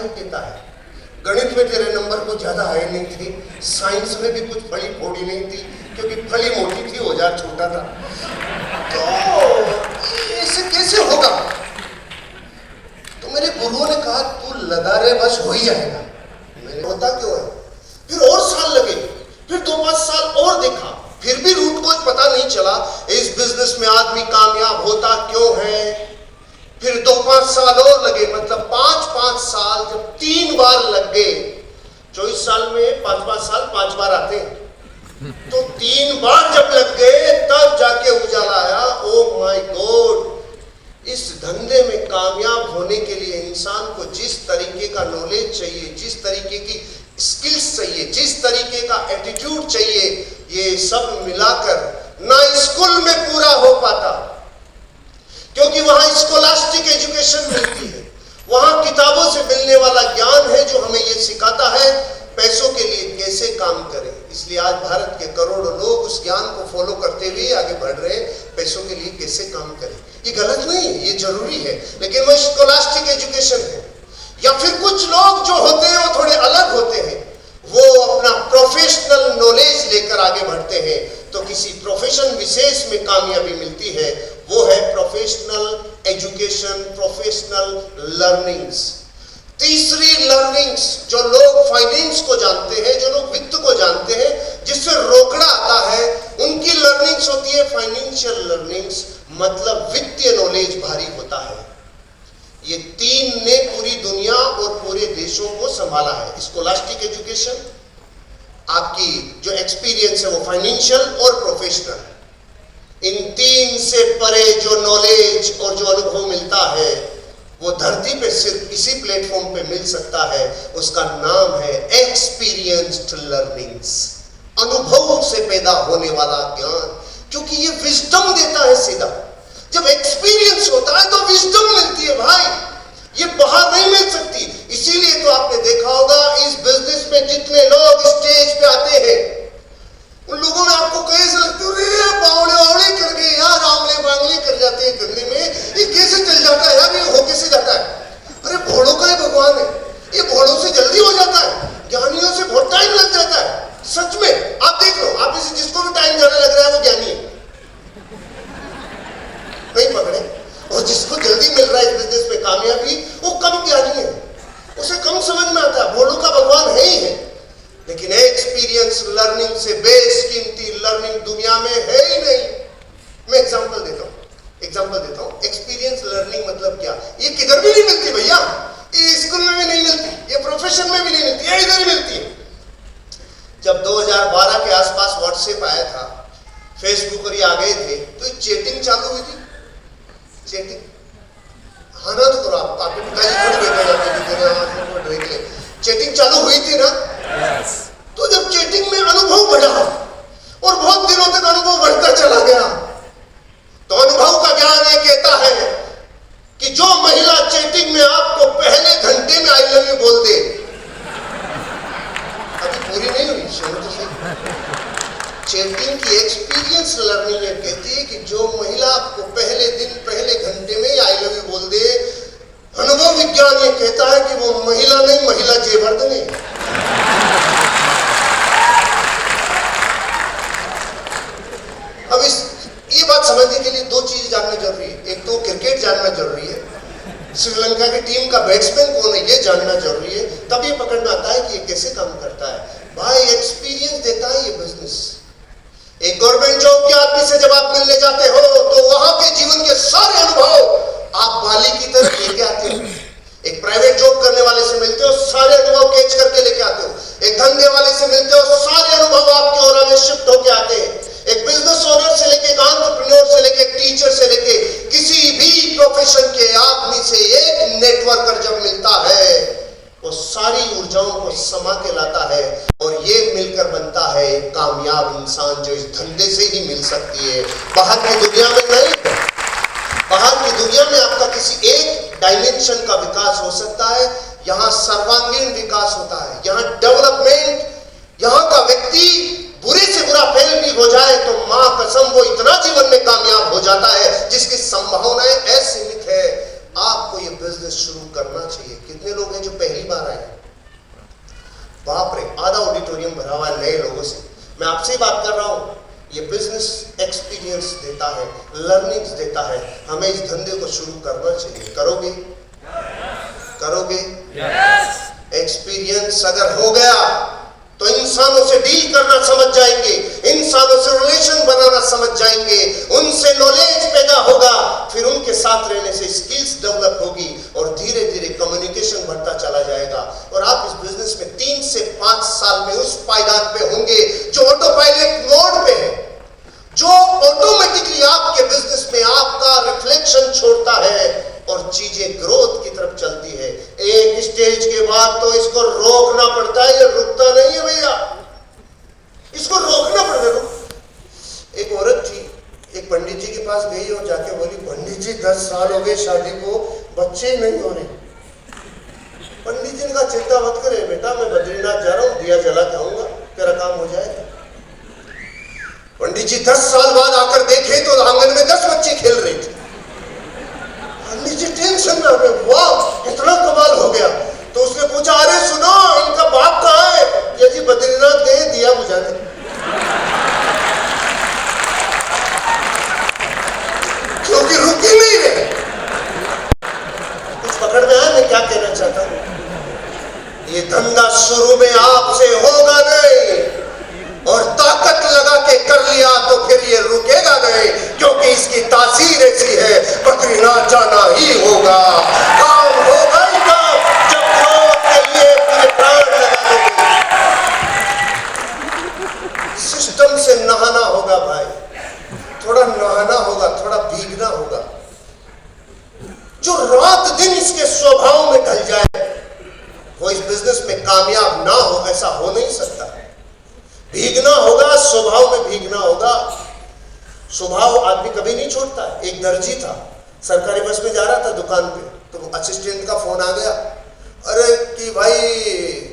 ही कहता है, गणित में तेरे नंबर कुछ ज्यादा आए नहीं थे, साइंस में भी कुछ फली फोड़ी नहीं थी, क्योंकि फली मोटी थी, औजार छोटा था। तो ऐसे कैसे होगा? तो मेरे गुरुओं ने कहा तू लगा रहे, बस हो ही जाएगा। मैंने होता क्यों है? फिर और साल लगे, फिर 2-5 साल और देखा, फिर भी रूट कुछ पता नहीं चला। इस बिजनेस में आदमी कामयाब होता क्यों है? फिर 2-5 साल और लगे, मतलब 5-5 साल, जब 3 बार लग गए, 24 साल में 5-5 साल 5 बार आते हैं, तो 3 बार जब लग गए तब जाके उजाला आया, ओ माय गॉड, इस धंधे में कामयाब होने के लिए इंसान को जिस तरीके का नॉलेज चाहिए, जिस तरीके की स्किल्स चाहिए, जिस तरीके का एटीट्यूड चाहिए, ये सब मिलाकर ना स्कूल में पूरा हो पाता, क्योंकि वहां स्कॉलास्टिक एजुकेशन मिलती है, वहां किताबों से मिलने वाला ज्ञान है जो हमें ये सिखाता है पैसों के लिए कैसे काम करें। इसलिए आज भारत के करोड़ों लोग उस ज्ञान को फॉलो करते हुए आगे बढ़ रहे हैं, पैसों के लिए कैसे काम करें। ये गलत नहीं है, ये जरूरी है, लेकिन वो स्कॉलास्टिक एजुकेशन है। या फिर कुछ लोग जो होते हैं वो थोड़े अलग होते हैं, वो अपना प्रोफेशनल नॉलेज लेकर आगे बढ़ते हैं, तो किसी प्रोफेशन विशेष में कामयाबी मिलती है, वो है प्रोफेशनल एजुकेशन, प्रोफेशनल लर्निंग्स। तीसरी लर्निंग्स, जो लोग फाइनेंस को जानते हैं, जो लोग वित्त को जानते हैं, जिससे रोकड़ा आता है, उनकी लर्निंग्स होती है फाइनेंशियल लर्निंग्स, मतलब वित्तीय नॉलेज भारी होता है। ये 3 ने पूरी दुनिया और पूरे देशों को संभाला है। स्कॉलास्टिक एजुकेशन, आपकी जो एक्सपीरियंस है वो फाइनेंशियल और प्रोफेशनल। इन 3 से परे जो नॉलेज और जो अनुभव मिलता है वो धरती पे सिर्फ इसी प्लेटफॉर्म पे मिल सकता है, उसका नाम है एक्सपीरियंस्ड लर्निंग्स, अनुभव से पैदा होने वाला ज्ञान, क्योंकि ये विजडम देता है सीधा। जब एक्सपीरियंस होता है तो विजडम मिलती है भाई, ये बाहर नहीं मिल सकती। इसीलिए तो आपने देखा होगा इस बिजनेस में जितने लोग स्टेज पे आते हैं, उन लोगों में आपको कैसे लगता है, बावड़े बावड़े कर गए यार, आमले बांगले कर जाते हैं करने में, ये कैसे चल जाता है यार, ये हो कैसे जाता है? अरे भोड़ों का ही भगवान है, ये भोड़ों से जल्दी हो जाता है, ज्ञानियों से बहुत टाइम लग जाता है। सच में आप देख लो, आप इसे जिसको भी टाइम ज्यादा लग रहा है वो ज्ञानी है, नहीं पकड़े, और जिसको जल्दी मिल रहा है इस बिजनेस में कामयाबी, वो कम ज्ञानी है, उसे कम समझ में आता है, भोड़ों का भगवान है ही है। लेकिन एक्सपीरियंस लर्निंग से बेशकीमती लर्निंग दुनिया में है ही नहीं। मैं एग्जांपल देता हूं, एक्सपीरियंस लर्निंग मतलब क्या? ये किधर भी नहीं मिलती भैया, ये स्कूल में भी नहीं मिलती, ये प्रोफेशन में भी नहीं मिलती, ये इधर ही मिलती है। जब 2012 के आसपास व्हाट्सएप आया था, फेसबुक और ये आ गए थे, तो चैटिंग चालू हुई थी। चैटिंग, हाँ ना, तो करो आप, आपके पिताजी थोड़ी बैठे जाते थे, चैटिंग चालू हुई थी ना। yes. तो जब चैटिंग में अनुभव बढ़ा और बहुत दिनों तक अनुभव बढ़ता चला गया, तो अनुभव का ज्ञान ये कहता है कि जो महिला चैटिंग में आपको पहले घंटे में आई लव यू बोल दे, अभी पूरी नहीं हुई, सुनो तो सही। चैटिंग की एक्सपीरियंस लर्निंग ये कहती है कि जो महिला आपको पहले दिन पहले घंटे में आई लव यू बोल दे, अनुभव विज्ञान ये कहता है कि वो महिला नहीं, महिला जयवर्धन है। अब ये बात समझने के लिए 2 चीज जानना जरूरी है। एक तो क्रिकेट जानना जरूरी है, श्रीलंका की टीम का बैट्समैन कौन है ये जानना जरूरी है, तब ये पकड़ना आता है कि ये कैसे काम करता है। भाई एक्सपीरियंस देता है ये बिजनेस। एक गवर्नमेंट जॉब के आदमी से जब आप मिलने जाते हो तो वहां के जीवन के सारे अनुभव आप बाली की तरह लेके आते हो। एक प्राइवेट जॉब करने वाले से मिलते हो, सारे अनुभव कैच करके लेके आते हो। एक धंधे वाले से मिलते हो, सारे अनुभव आपके ओर में शिफ्ट होके आते हैं। एक बिजनेस ओनर से लेके, एक एंटरप्रेन्योर से लेके, एक टीचर से लेके, किसी भी प्रोफेशन के आदमी से एक नेटवर्कर जब मिलता है, वो सारी ऊर्जाओं को समा के लाता है और ये मिलकर बनता है एक कामयाब इंसान, जो इस धंधे से ही मिल सकती है, बाहर की दुनिया में नहीं। बाहर की दुनिया में आपका किसी एक डायमेंशन का विकास हो सकता है, यहाँ सर्वांगीण विकास होता है, यहाँ डेवलपमेंट, यहाँ का व्यक्ति बुरे से बुरा फेल भी हो जाए तो मां कसम वो इतना जीवन में कामयाब हो जाता है जिसकी संभावनाएं असीमित है। आपको ये बिजनेस शुरू करना चाहिए। कितने लोग हैं जो पहली बार आए? बाप रे, आधा ऑडिटोरियम भरा हुआ है नए लोगों से। मैं आपसे ही बात कर रहा हूँ। ये बिजनेस एक्सपीरियंस देता है, लर्निंग्स देता है। हमें इस धंधे को शुरू करना चाहिए। करोगे? करोगे? एक्सपीरियंस अगर हो गया तो इंसानों से डील करना समझ जाएंगे, इंसानों से रिलेशन बनाना समझ जाएंगे, उनसे नॉलेज पैदा होगा, फिर उनके साथ रहने से स्किल्स डेवलप होगी और धीरे धीरे कम्युनिकेशन बढ़ता चला जाएगा। और आप इस बिजनेस में 3 से 5 साल में उस पायदान पे होंगे जो ऑटो पायलट मोड पे है, जो ऑटोमेटिकली आपके बिजनेस में आपका रिफ्लेक्शन छोड़ता है और चीजें ग्रोथ की तरफ चलती है। एक स्टेज के बाद तो इसको रोकना पड़ता है, ये रुकता नहीं है भैया, इसको रोकना पड़ता है। एक औरत थी, एक पंडित जी के पास गई और जाके बोली, पंडित जी 10 साल हो गए शादी को, बच्चे ही नहीं हो रहे। पंडित जी ने कहा, चिंता मत करे बेटा, मैं बद्रीनाथ जा रहा हूँ, दिया जला के आऊंगा, तेरा काम हो जाएगा। पंडित जी 10 साल बाद आकर देखे तो आंगन में 10 बच्चे खेल रहे थे। पंडित जी टेंशन में आ गए, वाह इतना कमाल हो गया। तो उसने पूछा, अरे सुनो, इनका बाप कहाँ है? ये जी बद्रीनाथ गए दिया बुझाने। क्योंकि रुक ही नहीं रहे। कुछ पकड़ में आया मैं क्या कहना चाहता हूं? ये धंधा शुरू में आपसे होगा नहीं, और ताकत लगा के कर लिया तो फिर ये रुकेगा नहीं, क्योंकि इसकी तासीर ऐसी है, बद्रीनाथ जाना ही होगा। काम होगा ही काम जब ग्रोथ के लिए पूरे प्राण लगा लोगे। सिस्टम से नहाना होगा भाई, थोड़ा नहाना होगा, थोड़ा भीगना होगा। जो रात दिन इसके स्वभाव में ढल जाए वो इस बिजनेस में कामयाब ना हो, ऐसा हो नहीं सकता। भीगना होगा, स्वभाव में भीगना होगा। स्वभाव आदमी कभी नहीं छोड़ता। एक दर्जी था, सरकारी बस में जा रहा था दुकान पे, तो असिस्टेंट का फोन आ गया, अरे कि भाई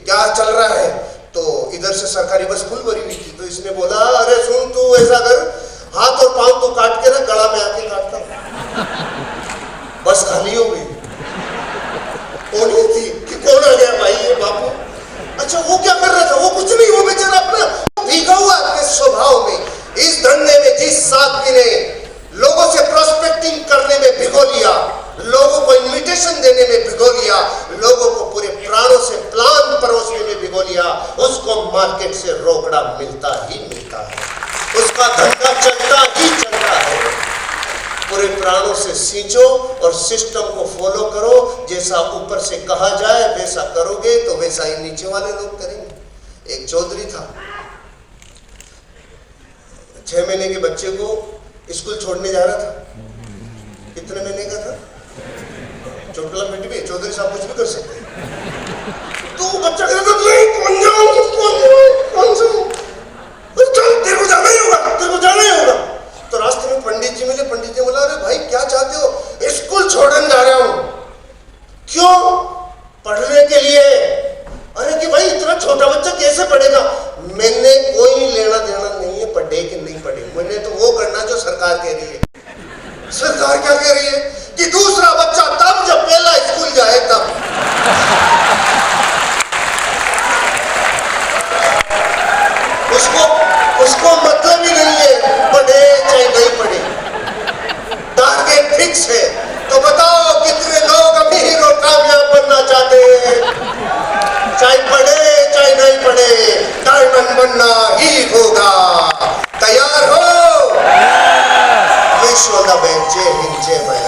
क्या चल रहा है? तो इधर से सरकारी बस फुल भरी हुई थी। तो इसने बोला, अरे सुन तू ऐसा कर, हाथ और पांव तो काट के ना गला में आके काटता। बस खाली हो गई। कौन थी कि कौन आ गया भाई? ये बापू। अच्छा वो क्या कर रहा था? वो कुछ नहीं, वो बेचारा अपना भीगा हुआ अपने स्वभाव में। इस धंधे में जिस आदमी ने लोगों से प्रोस्पेक्टिंग करने में भिगो लिया, लोगों को इन्विटेशन देने में भिगो लिया, लोगों को पूरे प्राणों से प्लान परोसने में भिगो लिया, उसको मार्केट से रोकड़ा मिलता ही मिलता है, उसका धंधा चलता ही चलता है। पूरे प्राणों से सींचो और सिस्टम को फॉलो करो। जैसा ऊपर से कहा जाए वैसा करोगे तो वैसा ही नीचे वाले लोग करेंगे। एक चौधरी था, 6 महीने के बच्चे को स्कूल छोड़ने जा रहा था। कितने महीने का था? चोटला पेटी में चौधरी साहब कुछ भी कर सकते हैं। तो बच्चा कह रहा था, नहीं कौन जाऊं, कौन जाऊं, चल तेरे को जाना ही होगा, तेरे को जाना ही होगा। तो रास्ते में पंडित जी मिले। पंडित जी बोला, अरे भाई क्या चाहते हो? स्कूल छोड़ने जा रहा हूं। क्यों? पढ़ने के लिए। अरे कि भाई इतना छोटा बच्चा कैसे पढ़ेगा? मैंने कोई लेना देना नहीं है पढ़े कि नहीं पढ़े, मैंने तो वो करना जो सरकार कह रही है। सरकार क्या कह रही है कि दूसरा बच्चा तब जब पहला स्कूल जाए तब। उसको मतलब ही नहीं है पढ़े चाहे नहीं पढ़े, टारगेट फिक्स है। तो बताओ कितने लोग अमीर और कामयाब बनना चाहते हैं? चाहे पढ़े चाहे नहीं पढ़े, डायमंड बनना ही होगा। तैयार हो? विश्व का बैंक। जय हिंद, जय भारत।